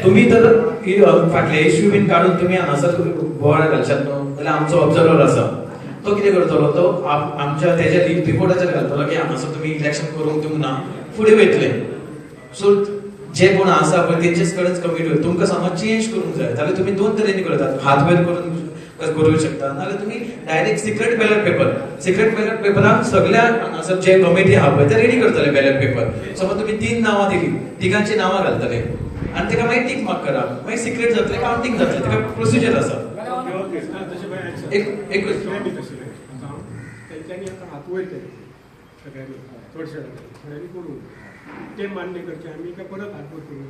तुम्ही तर फाटले इश्यू बीन काढून तुम्ही हांगासर बोवाळ घालशात न्हू जाल्यार आमचो ऑब्जर्वर आसा तो कितें करतलो तो आमच्या तेच्या रिपोर्टाचेर घालतलो की हांगासर तुम्ही इलेक्शन करूंक दिवना फुडें वयतले सो जे कोण आसा पळय तेंचेच कडेन कमीट तुमकां समज चेंज करूंक जाय जाल्यार तुम्ही दोन तरेनी करतात हात वयर करूंक शकता नाल्यार तुम्ही डायरेक्ट सिक्रेट बॅलट पेपरान सगळ्या हांगासर जे कमिटी आहा पळय ते रेडी करतले बॅलट पेपर समज तुम्ही 3 नांवां दिली तिगांची नांवां घालतले आणि तेका मागीर टिक मार्क करा मागीर सिक्रेट जातले काउंटिंग जातले तेका प्रोसिजर आसा एक त्यांनी आता हात वयर केले सगळ्यांनी थोड्यांनी करून ते मान्य करचे आम्ही काय परत हात वर करू